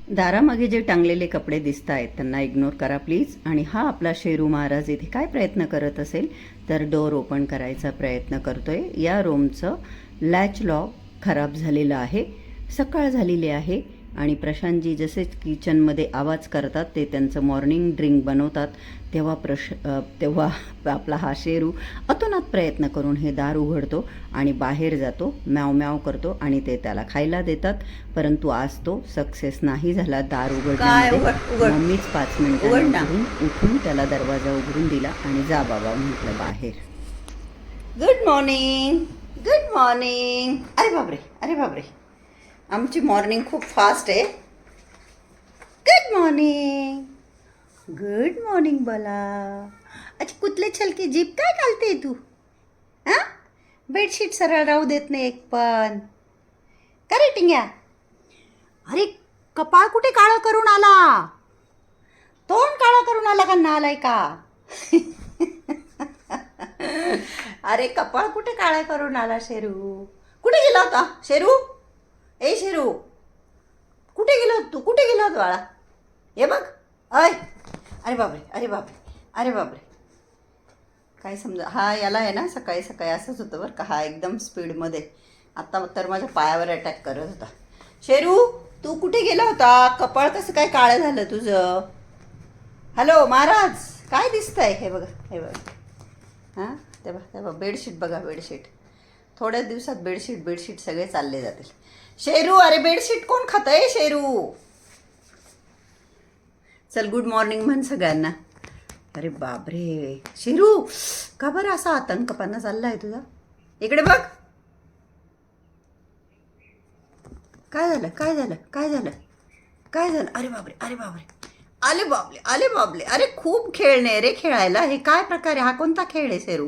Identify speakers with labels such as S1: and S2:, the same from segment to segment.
S1: दारामागे जे टांगलेले कपडे दिसत आहेत त्यांना इग्नोर करा प्लीज. आणि हा आपला शेरू महाराज इथे काय प्रयत्न करत असेल तर डोर ओपन करायचा प्रयत्न करतोय. या रूमचं लॅच लॉक खराब झालेलं आहे. सकाळ झालेली आहे आणि प्रशांतजी जसे किचनमध्ये आवाज करतात ते त्यांचं मॉर्निंग ड्रिंक बनवतात तेव्हा आपला हा शेरू अतोनात प्रयत्न करून हे दार उघडतो आणि बाहेर जातो, म्याव म्याव करतो आणि ते त्याला खायला देतात. परंतु आज तो सक्सेस नाही झाला दार उघडण्यामध्ये. मम्मीच 5 मिनिटांनी उठून त्याला दरवाजा उघडून दिला आणि जा बाबा म्हटलं बाहेर. Good morning, good morning. अरे बापरे, अरे बापरे, आमची मॉर्निंग खूप फास्ट आहे. गुड मॉर्निंग, गुड मॉर्निंग बोला. अच्छा कुठले छलके जीप काय घालते तू? हां, बेडशीट सरळ राहू देत नाही एक पण. का रे टिंग्या? अरे कपाळ कुठे काळं करून आला, तोंड काळं करून आला का नालाय का? अरे कपाळ कुठे काळं करून आला शेरू? कुठे गेला होता शेरू? ए शेरू, कुठे गेलो होत तू? कुठे गेलो होत बाळा? हे बघ. अय, अरे बापरे, अरे बापरे, अरे बापरे, काय समजा. हा याला आहे ना सकाळी सकाळी असंच होतं बरं का. हा एकदम स्पीडमध्ये आत्ता तर माझ्या पायावर अटॅक करत होता. शेरू तू कुठे गेला होता? कपाळ कसं काय काळं झालं तुझं? हॅलो महाराज, काय दिसतंय? हे बघा, हे बघा. हां तेव्हा बेडशीट बघा, बेडशीट. थोड्याच दिवसात बेडशीट सगळे चालले जातील. शेरू, अरे बेडशीट कोण खातंय शेरू? चल गुड मॉर्निंग म्हण सगळ्यांना. अरे बापरे शेरू, का बरं असा आतंकपणा चाललाय तुझा? इकडे बघ. काय झालं, काय झालं, काय झालं, काय झालं? अरे बापरे, अरे बापरे, आले बाबले, आले बाबले. अरे खूप खेळणे रे खेळायला. हे काय प्रकार आहे? हा कोणता खेळ आहे शेरू?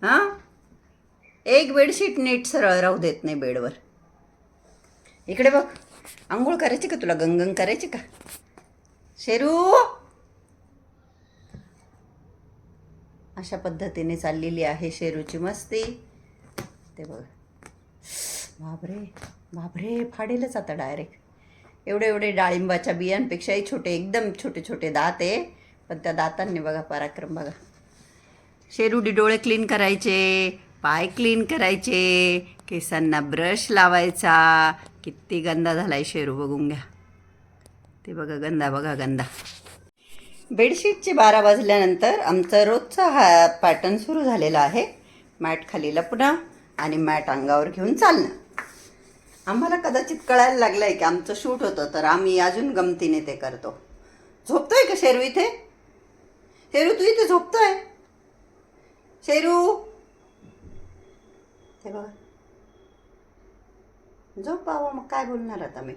S1: हां, एक बेडशीट नीट सरळ राहू देत नाही बेडवर. इकडे बघ. आंघोळ करायची का तुला? गंगन करायची का शेरू? अशा पद्धतीने चाललेली आहे शेरूची मस्ती. ते बघ. बापरे बापरे, फाडेलच आता डायरेक्ट. एवढे एवढे डाळिंबाच्या बियांपेक्षाही छोटे, एकदम छोटे छोटे दात आहे. पण त्या दातांनी बघा पराक्रम बघा. शेरू डोळे क्लीन करायचे, पाय क्लीन करायचे, केसांना ब्रश लावायचा. किती गंदा झालाय शेरू, बघून घ्या. ते बघा गंदा, बघा गंदा. बेडशीटचे 12 वाजल्यानंतर आमचा रोजचा हा पॅटर्न सुरू झालेला आहे. मॅट खाली लपणं आणि मॅट अंगावर घेऊन चालणं. आम्हाला कदाचित कळायला लागलं आहे की आमचं शूट होतं, तर आम्ही अजून गमतीने ते करतो. झोपतोय का शेरू इथे? शेरू तू इथे झोपतोय? शेरू ते बघा, झोप बाबा. मग काय बोलणार आता मी?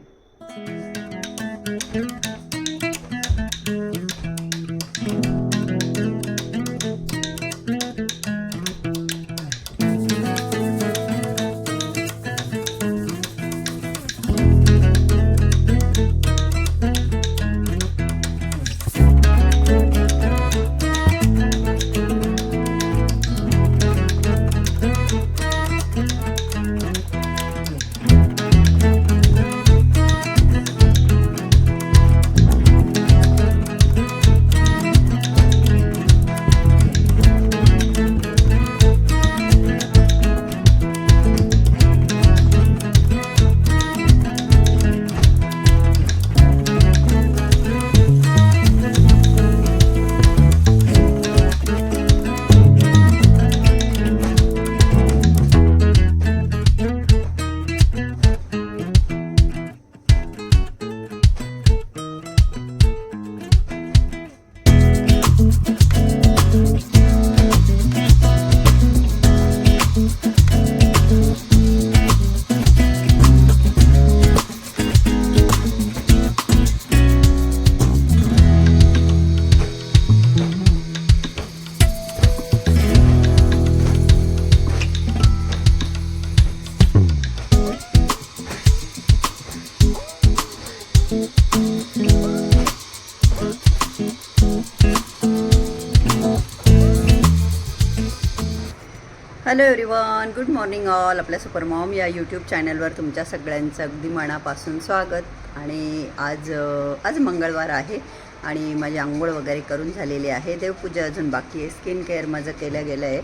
S1: Hello everyone, good morning all. आपल्या सुपर मॉम या यूट्यूब चॅनलवर तुमच्या सगळ्यांचं अगदी मनापासून स्वागत. आणि आज मंगळवार आहे आणि माझी आंघोळ वगैरे करून झालेली आहे. देवपूजा अजून बाकी आहे. स्किन केअर माझं केलं गेलं आहे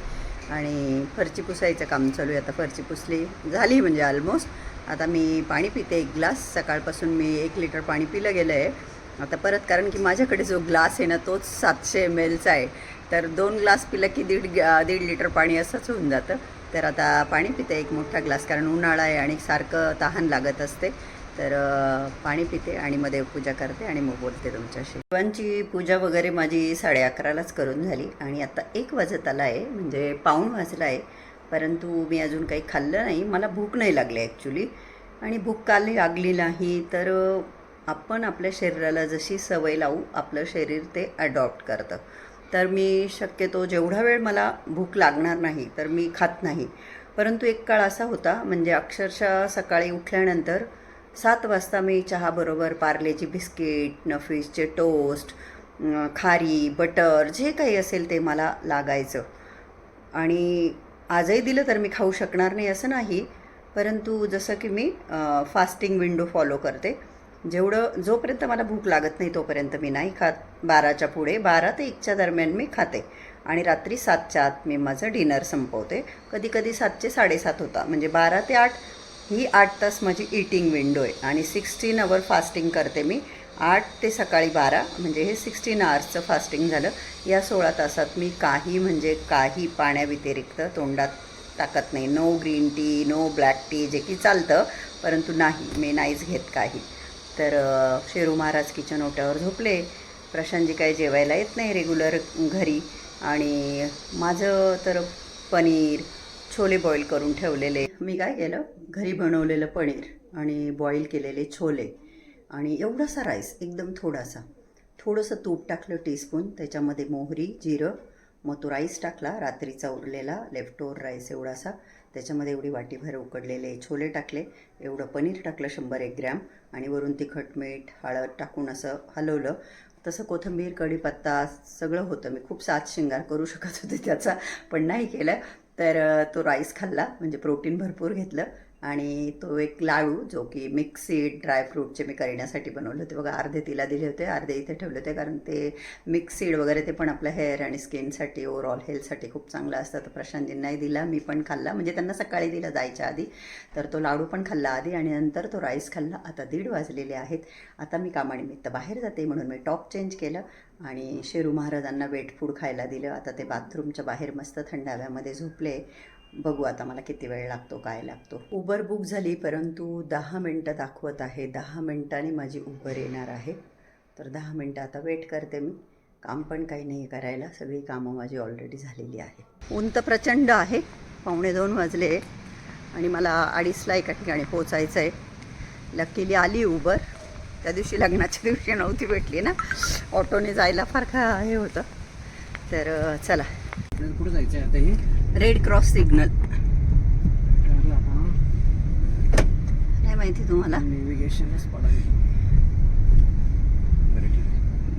S1: आणि फरची पुसायचं काम चालू आहे. आता फरची पुसली झाली म्हणजे ऑलमोस्ट. आता मी पाणी पिते 1 ग्लास. सकाळपासून मी 1 लिटर पाणी पिलं गेलं आहे आता परत, कारण की माझ्याकडे जो ग्लास आहे ना तोच 700 ml आहे. तर 2 ग्लास पिलं की दीड लिटर पाणी असंच होऊन जातं. तर आता पाणी पिते 1 मोठा ग्लास, कारण उन्हाळा आहे आणि सारखं तहान लागत असते. तर पाणी पिते आणि मग देवपूजा करते आणि मग बोलते तुमच्याशी. देवांची पूजा वगैरे माझी 11:30लाच करून झाली आणि आता 1 वाजत आला आहे, म्हणजे पाऊण वाजला आहे. परंतु मी अजून काही खाल्लं नाही. मला भूक नाही लागली ॲक्च्युली. आणि भूक का लागली नाही तर आपण आपल्या शरीराला जशी सवय लावू आपलं शरीर ते अडॉप्ट करतं. तर मी शक्यतो जेवढा वेळ मला भूक लागणार नाही तर मी खात नाही. परंतु एक काळ असा होता, म्हणजे अक्षरशः सकाळी उठल्यानंतर 7 वाजता मी चहाबरोबर पार्लेची बिस्किट, नफीसचे टोस्ट, खारी, बटर जे काही असेल ते मला लागायचं. आणि आजही दिलं तर मी खाऊ शकणार नाही असं नाही. परंतु जसं की मी फास्टिंग विंडो फॉलो करते. जोपर्यंत मला भूक लागत नाही तोपर्यंत मी नाही खात. 12च्या पुढे 12 ते 1च्या दरम्यान मी खाते आणि रात्री 7च्या आत मी माझं डिनर संपवते. कधी कधी 7चे 7:30 होता, म्हणजे 12 ते 8 ही 8 तास माझी ईटिंग विंडो आहे. आणि 16 आवर फास्टिंग करते मी. 8 ते सकाळी 12 म्हणजे हे 16 आवर्सचं फास्टिंग झालं. या 16 तासात मी काही पाण्याव्यतिरिक्त तोंडात टाकत नाही. No green tea, no black tea, जे की चालतं, परंतु मी नाहीच घेत काही. तर शेरू महाराज किचन ओट्यावर झोपले. प्रशांतजी काही जेवायला येत नाही रेग्युलर घरी. आणि माझं तर पनीर, छोले बॉईल करून ठेवलेले. मी काय केलं, घरी बनवलेलं पनीर आणि बॉईल केलेले छोले आणि एवढासा राईस, एकदम थोडंसं तूप टाकलं टीस्पून, त्याच्यामध्ये मोहरी, जिरं, मग तो राईस टाकला, रात्रीचा उरलेला लेफ्ट ओव्हर राईस एवढासा. त्याच्यामध्ये एवढी वाटीभर उकडलेले छोले टाकले, एवढं पनीर टाकलं 100-1 ग्रॅम आणि वरून तिखट, मीठ, हळद टाकून असं हलवलं. तसं कोथिंबीर, कढीपत्ता सगळं होतं. मी खूप सात शिंगार करू शकत होते त्याचा, पण नाही केलं. तर तो राईस खाल्ला, म्हणजे प्रोटीन भरपूर घेतलं. आणि तो एक लाडू, जो की मिक्स सीड ड्रायफ्रूटचे मी करण्यासाठी बनवले होते बघा. अर्धे तिला दिले होते, अर्धे इथे ठेवले होते, कारण ते मिक्स सीड वगैरे ते पण आपल्या हेअर आणि स्किनसाठी, ओव्हरऑल हेल्थसाठी खूप चांगलं असतं. तर प्रशांतजींनाही दिला, मी पण खाल्ला, म्हणजे त्यांना सकाळी दिला जायच्या आधी. तर तो लाडू पण खाल्ला आधी आणि नंतर तो राईस खाल्ला. आता 1:30 वाजलेले आहेत. आता मी कामानिमित्त बाहेर जाते, म्हणून मी टॉप चेंज केलं आणि शेरू महाराजांना वेट फूड खायला दिलं. आता ते बाथरूमच्या बाहेर मस्त थंड हव्यामध्ये झोपले. बघू आता मला किती वेळ लागतो, काय लागतो. उबर बुक झाली, परंतु 10 मिनटं दाखवत आहे. 10 मिनटांनी माझी उबर येणार आहे. तर 10 मिनटं आता वेट करते मी. काम पण काही नाही करायला, सगळी कामं माझी ऑलरेडी झालेली आहे. ऊन तर प्रचंड आहे. 1:45 वाजले आणि मला 2:30ला एका ठिकाणी पोचायचं आहे. लकीली आली उबर. त्या दिवशी लग्नाच्या दिवशी नव्हती भेटली ना, ऑटोने जायला फार हे होतं. तर चला,
S2: कुठं जायचं आहे आता? हे
S1: रेड क्रॉस सिग्नल काय माहिती तुम्हाला?
S2: नेव्हिगेशनच पडायला.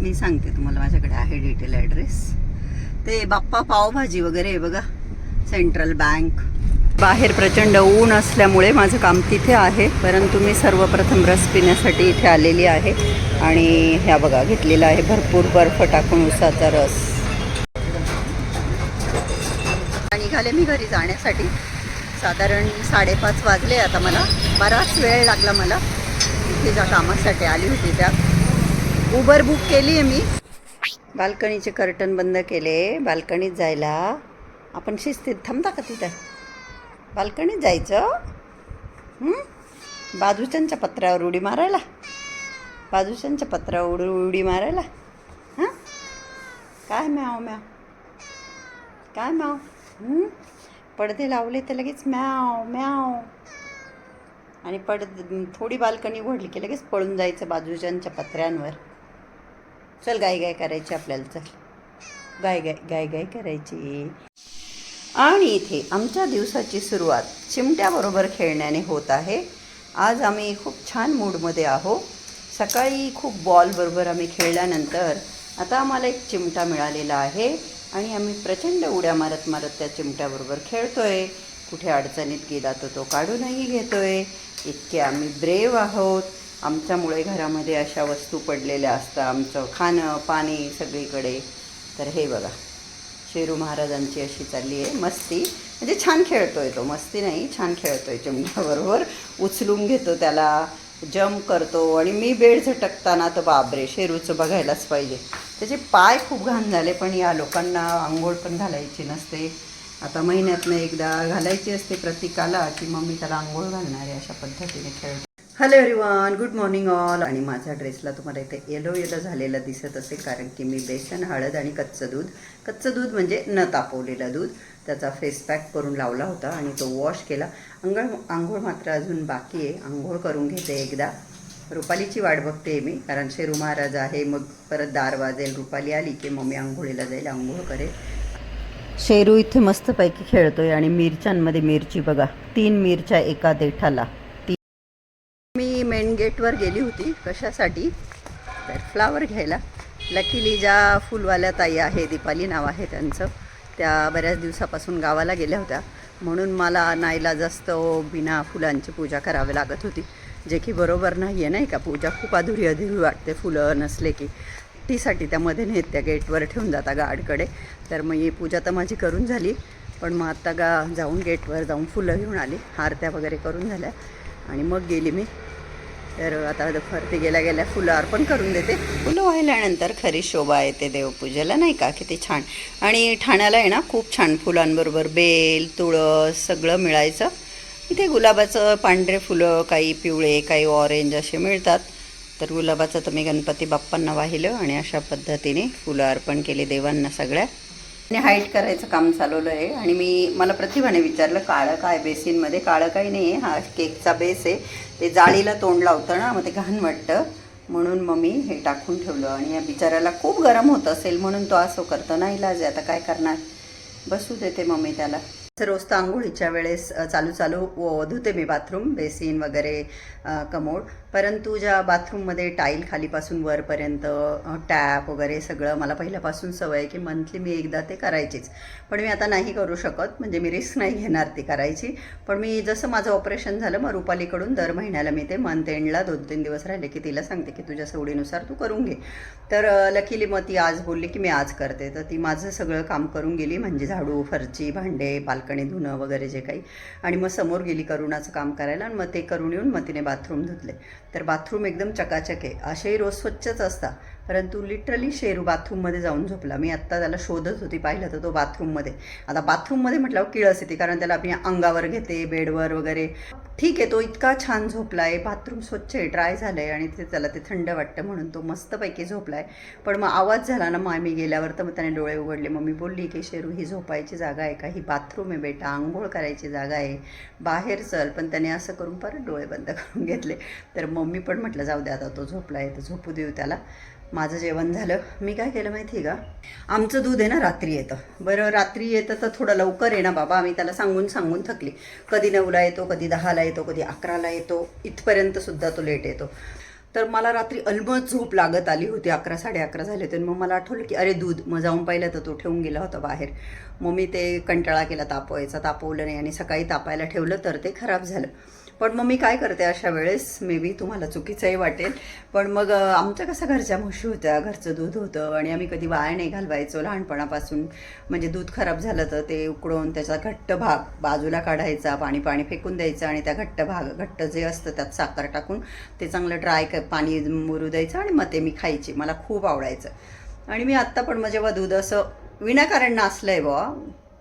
S1: मी सांगते तुम्हाला, माझ्याकडे आहे डिटेल ॲड्रेस. ते बाप्पा पावभाजी वगैरे आहे बघा, सेंट्रल बँक. बाहेर प्रचंड ऊन असल्यामुळे माझं काम तिथे आहे, परंतु मी सर्वप्रथम रस पिण्यासाठी इथे आलेली आहे. आणि ह्या बघा घेतलेला आहे भरपूर बर्फ टाकून उसाचा रस. निघाले मी घरी जाण्यासाठी. साधारण 5:30 वाजले. आता मला बराच वेळ लागला. मला इथे ज्या कामासाठी आली होती त्या उबर बुक केली आहे मी. बाल्कनीचे कर्टन बंद केले. बाल्कनीत जायला आपण शिस्तीत थांबता का तिथं? बाल्कनीत जायचं, बाजूच्यांच्या पत्र्यावर उडी मारायला, बाजूच्यांच्या पत्र्यावर उडी मारायला. हां, काय म्याव काय म्याव. पडदे लावले तर लगेच म्याव म्याव. आणि थोडी बाल्कनी उघडली की लगेच पळून जायचं बाजूच्यांच्या पत्र्यांवर. चल, गाय करायची आपल्याला. चल, गाय करायची. आणि इथे आमच्या दिवसाची सुरुवात चिमट्याबरोबर खेळण्याने होत आहे. आज आम्ही खूप छान मूडमध्ये आहोत. सकाळी खूप बॉलबरोबर आम्ही खेळल्यानंतर आता आम्हाला एक चिमटा मिळालेला आहे. आणि आम्ही प्रचंड उड्या मारत मारत त्या चिमट्याबरोबर खेळतोय. कुठे अडचणीत गेला तर तो काढूनही घेतोय. इतके आम्ही ब्रेव आहोत. आमच्यामुळे घरामध्ये अशा वस्तू पडलेल्या असतात, आमचं खाणं पाणी सगळीकडे. तर हे बघा, शेरू महाराजांची अशी चालली आहे मस्ती. म्हणजे छान खेळतोय तो, मस्ती नाही, छान खेळतोय चिमण्याबरोबर. उचलून घेतो त्याला, जंप करतो. आणि मी बेड झटकताना तर बापरे, शेरूचं बघायलाच पाहिजे. त्याचे पाय खूप घाण झाले, पण या लोकांना आंघोळ पण घालायची नसते. आता महिन्यातनं एकदा घालायची असते प्रत्येकाला, की मग मी त्याला आंघोळ घालणार आहे. अशा पद्धतीने खेळतो. Hello everyone, good morning all. आणि माझ्या ड्रेसला तुम्हाला इथे येलो येलो झालेलं दिसत असेल, कारण की मी बेसन, हळद आणि कच्चं दूध म्हणजे न तापवलेलं दूध, त्याचा फेस पॅक करून लावला होता आणि तो वॉश केला. आंघोळ मात्र अजून बाकी आहे. आंघोळ करून घेते एकदा. रुपालीची वाट बघते मी, कारण शेरू महाराज आहे. मग परत दार वाजेल, रुपाली आली की मग मी आंघोळीला जाईल, आंघोळ करेल. शेरू इथे मस्तपैकी खेळतोय आणि मिरच्यांमध्ये मिरची बघा, 3 मिरच्या एका देठाला. मी मेन गेटवर गेली होती. कशासाठी? तर फ्लावर घ्यायला. लकीली ज्या फुलवाल्या ताई आहे, दीपाली नाव आहे त्यांचं, त्या बऱ्याच दिवसापासून गावाला गेल्या होत्या. म्हणून मला नाईला जास्त बिना फुलांची पूजा करावी लागत होती, जे की बरोबर नाही आहे, नाही का? पूजा खूप अधुरी वाटते फुलं नसले की. टीसाठी त्यामध्ये नेत त्या गेटवर ठेवून जाता गार्डकडे. तर मग ही पूजा तर माझी करून झाली, पण मग आत्ता जाऊन गेटवर जाऊन फुलं घेऊन आली, आरत्या वगैरे करून झाल्या आणि मग गेली मी. तर आता फरती गेल्या फुलं अर्पण करून देते. फुलं वाहिल्यानंतर खरी शोभा येते देवपूजेला, नाही का? किती छान. आणि ठाण्याला आहे ना खूप छान फुलांबरोबर बेल, तुळस सगळं मिळायचं. इथे गुलाबाचं पांढरे फुलं, काही पिवळे, काही ऑरेंज असे मिळतात. तर गुलाबाचं तर मी गणपती बाप्पांना वाहिलं आणि अशा पद्धतीने फुलं अर्पण केली देवांना सगळ्या. आणि हाईट करायचं काम चालवलं आहे. आणि मला प्रतिभाने विचारलं, काळं काय बेसिनमध्ये? काळं काही नाही आहे, हा केकचा बेस आहे. ते जाळीला तोंड लावतं ना, मग ते घाण वाटतं, म्हणून मग मी हे टाकून ठेवलं. आणि या बिचाऱ्याला खूप गरम होत असेल म्हणून तो असं करतो. नाही इलाज आहे, आता काय करणार, बसू देते मग मी त्याला. रोज तर आंघोळीच्या वेळेस चालू धुते मी बाथरूम, बेसिन वगैरे, कमोड. परंतु ज्या बाथरूममध्ये टाईल खालीपासून वरपर्यंत टॅप वगैरे सगळं मला पहिल्यापासून सवय आहे की मंथली मी एकदा ते करायचीच. पण मी आता नाही करू शकत, म्हणजे मी रिस्क नाही घेणार ती करायची. पण मी जसं माझं ऑपरेशन झालं, मग रुपालीकडून दर महिन्याला मी ते मंथ एंडला 2-3 दिवस राहिले की तिला सांगते की तुझ्या सवडीनुसार तू करून घे. तर लकीली मग ती आज बोलली की मी आज करते. तर ती माझं सगळं काम करून गेली, म्हणजे झाडू, फरची, भांडे, बाल्कनी धुणं वगैरे जे काही. आणि मग समोर गेली करुणाचं काम करायला, आणि मग ते करून येऊन मग तिने बाथरूम धुतले. तर बाथरूम एकदम चकाचक आहे. असेही रोज स्वच्छच असतात, परंतु लिटरली शेरू बाथरूममध्ये जाऊन झोपला. मी आत्ता त्याला शोधत होती, पाहिलं तर तो बाथरूममध्ये. आता बाथरूममध्ये म्हटल्यावर किळस येते, कारण त्याला आपल्या अंगावर घेते, बेडवर वगैरे. ठीक आहे, तो इतका छान झोपला आहे, बाथरूम स्वच्छ आहे, ड्राय झालं आहे, आणि त्याला ते थंड वाटतं म्हणून तो मस्तपैकी झोपला आहे. पण मग आवाज झाला ना, मग आम्ही गेल्यावर तर मग त्याने डोळे उघडले. मग मी बोलली की शेरू, ही झोपायची जागा आहे का? ही बाथरूम आहे बेटा, आंघोळ करायची जागा आहे, बाहेर चल. पण त्याने असं करून परत डोळे बंद करून घेतले. तर मम्मी पण म्हटलं जाऊ दे, आता तो झोपला आहे तर झोपू देऊ त्याला. माझं जेवण झालं. मी काय केलं माहिती आहे का? आमचं दूध आहे ना रात्री येतं. बरं, रात्री येतं तर थोडं लवकर आहे ना बाबा, आम्ही त्याला सांगून थकली. कधी 9ला येतो, कधी 10ला येतो, कधी 11ला येतो, इथपर्यंतसुद्धा तो लेट येतो. तर मला रात्री अलमत झोप लागत आली होती. 11, 11:30 झाले होते. मग मला आठवलं की अरे दूध. मग जाऊन पाहिलं तर तो ठेवून गेला होता बाहेर. मग मी ते कंटाळा केला तापवायचा, तापवलं नाही, आणि सकाळी तापायला ठेवलं तर ते खराब झालं. पण मग मी काय करते अशा वेळेस, मे बी तुम्हाला चुकीचंही वाटेल, पण मग आमच्या कसं घरच्या म्हशी होत्या, घरचं दूध होतं, आणि आम्ही कधी वाया नाही घालवायचो लहानपणापासून. म्हणजे दूध खराब झालं तर ते उकळून त्याचा घट्ट भाग बाजूला काढायचा, पाणी फेकून द्यायचं, आणि त्या घट्ट जे असतं त्यात साखर टाकून ते चांगलं ड्राय पाणी मुरू द्यायचं, आणि मग ते मी खायची. मला खूप आवडायचं. आणि मी आत्ता पण मग जेव्हा दूध असं विनाकारण नासलं आहे बुवा,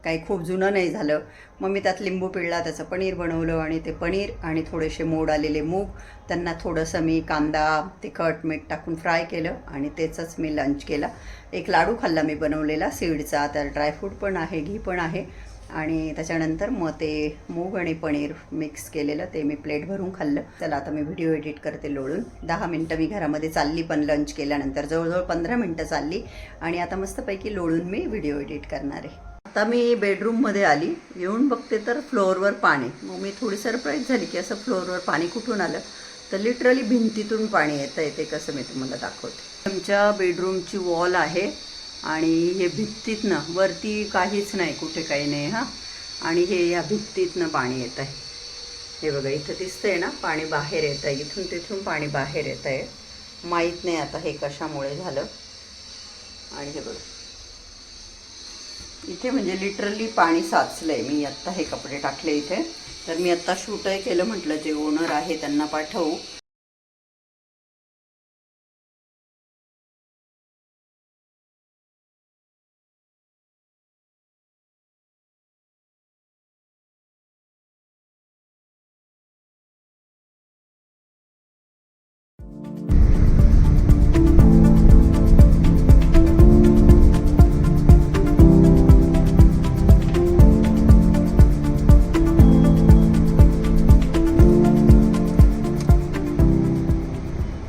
S1: काही खूप जुनं नाही झालं, मग मी त्यात लिंबू पिळला, त्याचं पनीर बनवलं. आणि ते पनीर आणि थोडेसे मोड आलेले मूग, त्यांना थोडंसं मी कांदा, तिखट, मीठ टाकून फ्राय केलं, आणि त्याचंच मी लंच केला. एक लाडू खाल्ला मी बनवलेला सीडचा, त्यात ड्रायफ्रूट पण आहे, घी पण आहे. आणि त्याच्यानंतर मग ते मूग आणि पनीर मिक्स केलेलं ते मी प्लेट भरून खाल्लं. चला आता मी व्हिडिओ एडिट करते लोळून. 10 मिनटं मी घरामध्ये चालली, पण लंच केल्यानंतर जवळजवळ 15 मिनटं चालली, आणि आता मस्तपैकी लोळून मी व्हिडिओ एडिट करणार आहे. आता मी बेडरूममध्ये आली, येऊन बघते तर फ्लोअरवर पाणी. मग मी थोडी सरप्राईज झाली की असं फ्लोअरवर पाणी कुठून आलं. तर लिटरली भिंतीतून पाणी येतं. ते कसं मी तुम्हाला दाखवते. आमच्या बेडरूमची वॉल आहे आणि हे भित्तीतनं वरती काहीच नाही, कुठे काही नाही हां. आणि हे या भित्तीतनं पाणी येत आहे. हे बघा इथं दिसतंय ना, पाणी बाहेर येत आहे, इथून तिथून पाणी बाहेर येत आहे. माहीत नाही आता हे कशामुळे झालं. आणि हे बघा इथे म्हणजे लिटरली पाणी साचलंय. मी आत्ता हे कपडे टाकले इथे, तर मी आत्ता शूटही केलं. म्हटलं जे ओनर आहे त्यांना पाठवू.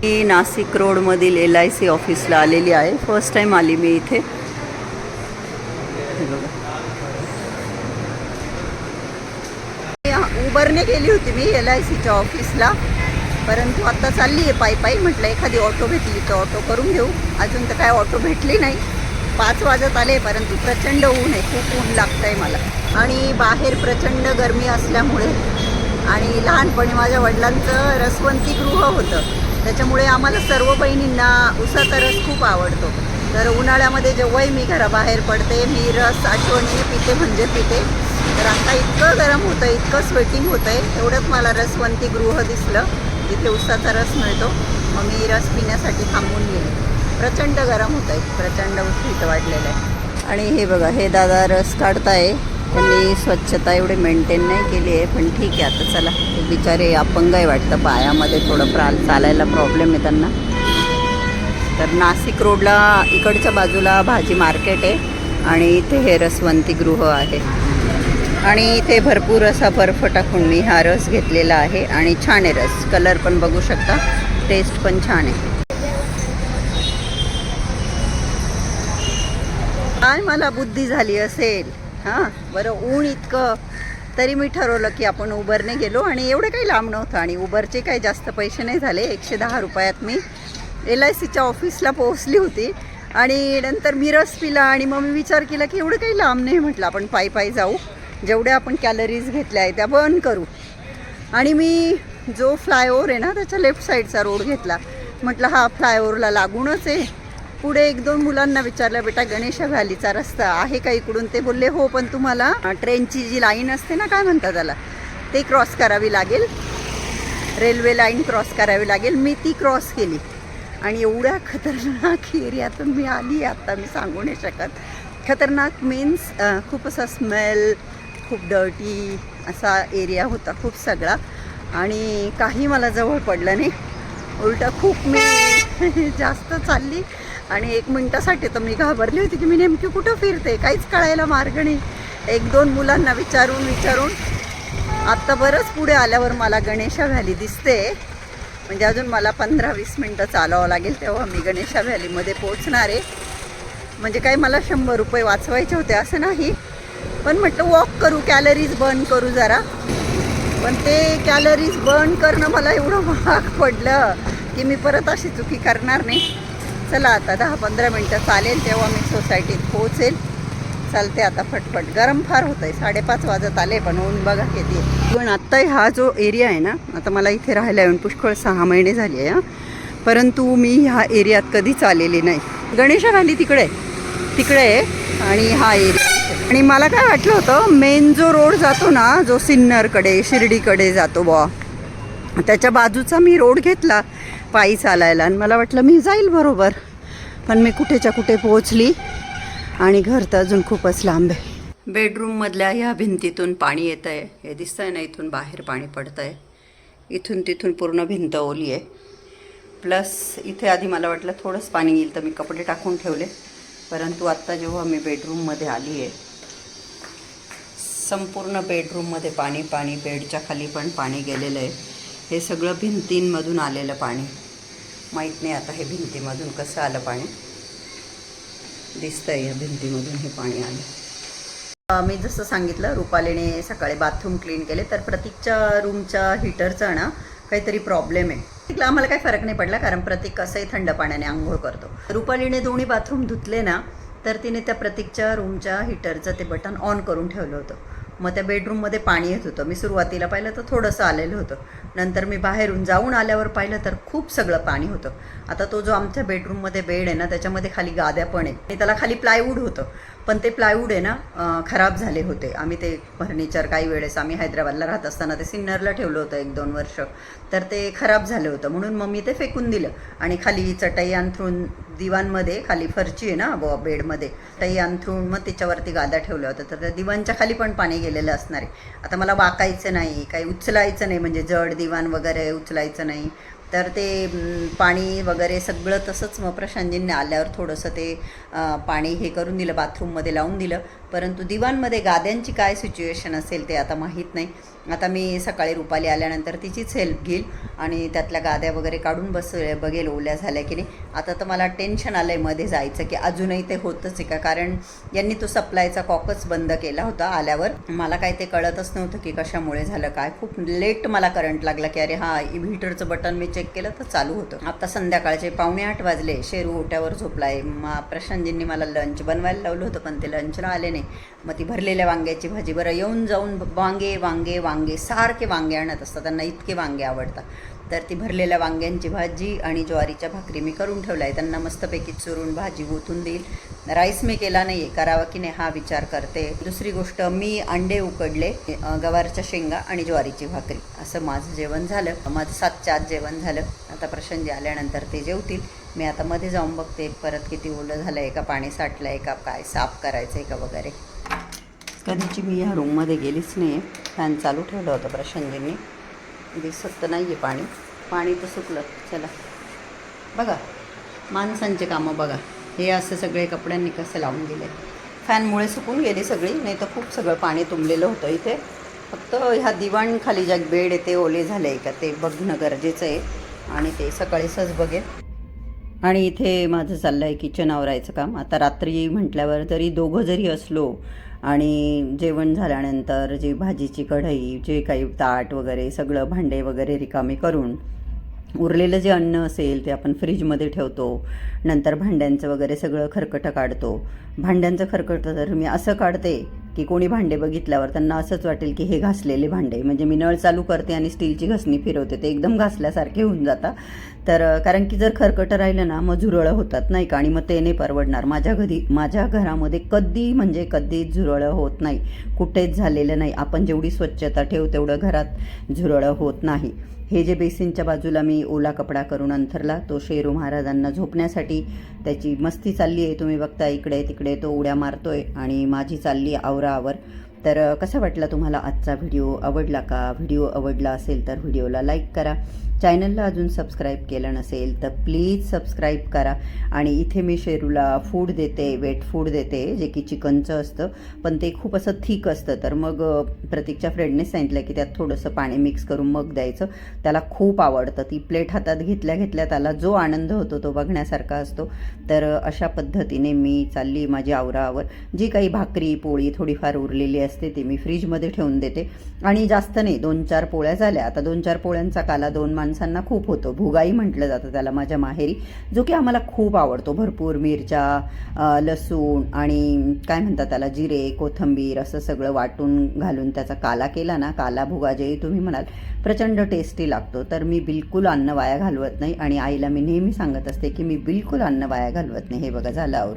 S1: मी नाशिक रोडमधील LIC ऑफिसला आलेली आहे. फर्स्ट टाईम आली मी इथे. उबरने गेली होती मी LICच्या ऑफिसला, परंतु आता चालली आहे पायी. म्हटलं एखादी ऑटो भेटली तर ऑटो करून घेऊ. अजून तर काय ऑटो भेटली नाही. 5 वाजत आले, परंतु प्रचंड ऊन आहे, खूप ऊन लागतं आहे मला. आणि बाहेर प्रचंड गरमी असल्यामुळे, आणि लहानपणी माझ्या वडिलांचं रसवंती गृह होतं, त्याच्यामुळे आम्हाला सर्व बहिणींना उसाचा रस खूप आवडतो. तर उन्हाळ्यामध्ये जेव्हाही मी घराबाहेर पडते, मी रस आठवणीने पिते म्हणजे पिते. तर आता इतकं गरम होतं, इतकं स्वेटिंग होतं आहे, तेवढ्यात मला रसवंती गृह दिसलं, तिथे उसाचा रस मिळतो. मग मी रस पिण्यासाठी थांबून गेले. प्रचंड गरम होतं आहे, प्रचंड उष्णता वाढलेलं आहे. आणि हे बघा हे दादा रस काढताय. त्यांनी स्वच्छता एवढी मेंटेन नाही केली आहे, पण ठीक आहे. आता चला, ते बिचारे अपंग आहे वाटतं, पायामध्ये थोडं चालायला प्रॉब्लेम आहे त्यांना. तर नाशिक रोडला इकडच्या बाजूला भाजी मार्केट आहे आणि इथे हे रसवंती गृह आहे. आणि इथे भरपूर असा बर्फ टाकून मी हा रस घेतलेला आहे आणि छान आहे रस. कलर पण बघू शकता, टेस्ट पण छान आहे. काय मला बुद्धी झाली असेल हां. बरं ऊन इतकं, तरी मी ठरवलं की आपण उबरने गेलो. आणि एवढं काही लांब नव्हतं आणि उबरचे काही जास्त पैसे नाही झाले. 110 रुपयात मी LICच्या ऑफिसला पोहोचली होती. आणि नंतर मी रस पिला आणि मग मी विचार केला की एवढं काही लांब नाही, म्हटलं आपण पायी जाऊ. जेवढ्या आपण कॅलरीज घेतल्या आहे त्या बर्न करू. आणि मी जो फ्लायओव्हर आहे ना, त्याच्या लेफ्ट साईडचा रोड घेतला. म्हटलं हा फ्लायओव्हरला लागूनच आहे. पुढे 1-2 मुलांना विचारलं, बेटा गणेशा व्हॅलीचा रस्ता आहे का इकडून? ते बोलले हो, पण तुम्हाला ट्रेनची जी लाईन असते ना, काय म्हणतात त्याला, ते क्रॉस करावी लागेल, रेल्वे लाईन क्रॉस करावी लागेल. मी ती क्रॉस केली आणि एवढ्या खतरनाक एरियातून मी आली. आता मी सांगू नाही शकत. खतरनाक मीन्स खूप असा स्मेल, खूप डर्टी असा एरिया होता, खूप सगळा. आणि काही मला जवळ पडलं नाही, उलटा खूप मी जास्त चालली. आणि 1 मिनिटासाठी तर मी घाबरली होती की मी नेमकी कुठं फिरते, काहीच कळायला मार्ग नाही. 1-2 मुलांना विचारून आत्ता बरंच पुढे आल्यावर मला गणेशा व्हॅली दिसते. म्हणजे अजून मला 15-20 मिनटं चालावं लागेल, तेव्हा मी गणेशा व्हॅलीमध्ये पोहोचणार आहे. म्हणजे काही मला 100 रुपये वाचवायचे होते असं नाही, पण म्हटलं वॉक करू, कॅलरीज बर्न करू जरा. पण ते कॅलरीज बर्न करणं मला एवढं महाग पडलं की मी परत अशी चुकी करणार नाही. चला आता 10-15 मिनटं चालेल, तेव्हा मी सोसायटीत पोहोचेल. चालते आता फटफट. गरम फार होतं आहे, 5:30 वाजत आले, पण ऊन बघा किती आहे. पण आत्ता हा जो एरिया आहे ना, आता मला इथे राहायला येऊन पुष्कळ 6 महिने झाले आहे, परंतु मी ह्या एरियात कधीच आलेली नाही. गणेशा व्हॅली तिकडे आहे आणि हा एरिया. आणि मला काय वाटलं होतं, मेन जो रोड जातो ना, जो सिन्नरकडे शिर्डीकडे जातो बुवा, त्याच्या बाजूचा मी रोड घेतला पायी चालायला आणि मला वाटलं मी जाईल बरोबर. पण मी कुठेच्या कुठे पोहोचली आणि घर तर अजून खूपच लांब आहे. बेडरूममधल्या ह्या भिंतीतून पाणी येतं आहे, हे दिसतं आहे ना, इथून बाहेर पाणी पडतं आहे. इथून तिथून पूर्ण भिंत ओली आहे. प्लस इथे आधी मला वाटलं थोडंच पाणी येईल तर मी कपडे टाकून ठेवले, परंतु आत्ता जेव्हा मी बेडरूममध्ये आली आहे, संपूर्ण बेडरूममध्ये पाणी. बेडच्या खाली पण पाणी गेलेलं आहे. हे सगळं भिंतींमधून आलेलं पाणी. माहीत नाही आता हे भिंतीमधून कसं आलं पाणी. दिसतंय या भिंतीमधून हे पाणी आलं. मी जसं सांगितलं, रुपालीने सकाळी बाथरूम क्लीन केले, तर प्रतीकच्या रूमच्या हीटरचा ना काहीतरी प्रॉब्लेम आहे. प्रतीकला आम्हाला काही फरक नाही पडला, कारण प्रतीक कसंही थंड पाण्याने आंघोळ करतो. रुपालीने दोन्ही बाथरूम धुतले ना, तर तिने त्या प्रतीकच्या रूमच्या हीटरचं ते बटन ऑन करून ठेवलं होतं. मग त्या बेडरूममध्ये पाणी येत होतं. मी सुरुवातीला पाहिलं तर थोडंसं आलेलं होतं. नंतर मी बाहेरून जाऊन आल्यावर पाहिलं तर खूप सगळं पाणी होतं. आता तो जो आमच्या बेडरूममध्ये बेड आहे ना, त्याच्यामध्ये खाली गाद्या पण आहे आणि त्याला खाली प्लायवूड होतं. पण ते प्लायवूड आहे ना खराब झाले होते. आम्ही ते फर्निचर काही वेळेस आम्ही हैदराबादला राहत असताना ते सिन्नरला ठेवलं होतं 1-2 वर्ष. तर ते खराब झालं होतं म्हणून मग मी ते फेकून दिलं आणि खाली चटई अंथरून दिवाणमध्ये खाली फरची आहे ना बेडमध्ये चटई अंथरून मग त्याच्यावरती गाद्या ठेवल्या होत्या. तर त्या दिवाणच्या खाली पण पाणी गेलेलं असणार आहे. आता मला वाकायचं नाही, काही उचलायचं नाही, म्हणजे जड दिवाण वगैरे उचलायचं नाही. तर ते पाणी वगैरे सगळं तसंच मग प्रशांतजींनी आल्यावर थोडंसं ते पाणी हे करून दिलं, बाथरूममध्ये लावून दिलं. परंतु दिवाणमध्ये गाद्यांची काय सिच्युएशन असेल ते आता माहीत नाही. आता मी सकाळी रुपाली आल्यानंतर तिचीच हेल्प घेईल आणि त्यातल्या गाद्या वगैरे काढून बघेल ओल्या झाल्या की नाही. आता तर मला टेन्शन आलं आहे मध्ये जायचं की अजूनही ते होतच आहे का, कारण यांनी तो सप्लायचा कॉकच बंद केला होता आल्यावर. मला काय ते कळतच नव्हतं की कशामुळे झालं काय. खूप लेट मला करंट लागला की अरे हां हीटरचं बटन मी चेक केलं तर चालू होतं. आता संध्याकाळचे 7:45 वाजले. शेरू ओट्यावर झोपला आहे. मग प्रशांतजींनी मला लंच बनवायला लावलं होतं पण ते लंचला आले नाही. मग ती भरलेल्या वांग्याची भाजी, बरं येऊन जाऊन वांगे वांगे वांगे सारखे वांगे आणत असतात, त्यांना इतके वांगे आवडतात. तर ती भरलेल्या वांग्यांची भाजी आणि ज्वारीच्या भाकरी मी करून ठेवल्या आहे. त्यांना मस्तपैकी चुरून भाजी ओतून देईल. राईस मी केला नाही आहे, करावा की नाही हा विचार करते. दुसरी गोष्ट, मी अंडे उकडले, गवारच्या शेंगा आणि ज्वारीची भाकरी, असं माझं जेवण झालं. माझं 7च्या आत जेवण झालं. आता प्रशांतजी आल्यानंतर ते जेवतील. मी आता मध्ये जाऊन बघते परत किती ओलं झालं आहे का, पाणी साठलं आहे का, काय साफ करायचं आहे का वगैरे. कधीची मी ह्या रूममध्ये गेलीच नाही आहे. फॅन चालू ठेवलं होतं प्रशांतजींनी. दिसत तर नाही आहे पाणी, पाणी तर सुकलं. चला बघा माणसांचे कामं बघा. हे असं सगळे कपड्यांनी कसं लावून गेले. फॅनमुळे सुकून गेली सगळी, नाही तर खूप सगळं पाणी तुंबलेलं होतं इथे. फक्त ह्या दिवाण खाली ज्या बेड आहे ते ओले झाले आहे का ते बघणं गरजेचं आहे आणि ते सकाळीच बघेल. आणि इथे माझं चाललं आहे किचन आवरायचं काम. आता रात्री म्हटल्यावर तरी दोघं जरी असलो आणि जेवण झाल्यानंतर जी भाजीची कढई, जे काही ताट वगैरे सगळं भांडे वगैरे रिकामी करून उरलेलं जे अन्न असेल ते आपण फ्रीजमध्ये ठेवतो. नंतर भांड्यांचं वगैरे सगळं खरकटं काढतो. भांड्यांचं खरकटं तर मी असं काढते की कोणी भांडे बघितल्यावर त्यांना असंच वाटेल की हे घासलेले भांडे. म्हणजे मी नळ चालू करते आणि स्टीलची घासणी फिरवते, ते एकदम घासल्यासारखे होऊन जातात. तर कारण की जर खरकटं राहिलं ना मग झुरळं होतात नाही का, आणि मग ते नाही परवडणार. माझ्या घरामध्ये कधी म्हणजे कधीच झुरळं होत नाही, कुठेच झालेलं नाही. आपण जेवढी स्वच्छता ठेवू तेवढं घरात झुरळं होत नाही. हे जे बेसिनच्या बाजूला मी ओला कपडा करून अंथरला, तो शेरू महाराजांना झोपण्यासाठी त्याची मस्ती चालली आहे. तुम्ही बघता इकडे तिकडे तो उड्या मारतोय आणि माझी चालली आवराआवर. तर कसा वाटला तुम्हाला आजचा व्हिडिओ? आवडला का? व्हिडिओ आवडला असेल तर व्हिडिओला लाईक करा. चॅनलला अजून सबस्क्राईब केलं नसेल तर प्लीज सबस्क्राईब करा. आणि इथे मी शेरूला फूड देते, वेट फूड देते, जे की चिकनचं असतं, पण ते खूप असं थिक असतं. तर मग प्रतीकच्या फ्रेंडने सांगितलं की त्यात थोडंसं पाणी मिक्स करून मग द्यायचं. त्याला खूप आवडतं. ती प्लेट हातात घेतल्या घेतल्या त्याला जो आनंद होतो तो बघण्यासारखा असतो. तर अशा पद्धतीने मी चालली माझी आवराआवर. जी काही भाकरी पोळी थोडीफार उरलेली असते ती मी फ्रीजमध्ये ठेवून देते. आणि जास्त नाही, 2-4 पोळ्या झाल्या. आता 2-4 पोळ्यांचा काला 2 माणसांना खूप होतो. भुगाई म्हटलं जातं त्याला माझ्या माहेरी, जो की आम्हाला खूप आवडतो. भरपूर मिरच्या, लसूण आणि काय म्हणतात त्याला जिरे, कोथिंबीर असं सगळं वाटून घालून त्याचा काला केला ना, काला भुगा जे तुम्ही म्हणाल, प्रचंड टेस्टी लागतो. तर मी बिलकुल अन्न वाया घालवत नाही आणि आईला मी नेहमी सांगत असते की मी बिलकुल अन्न वाया घालवत नाही. हे बघा झालं.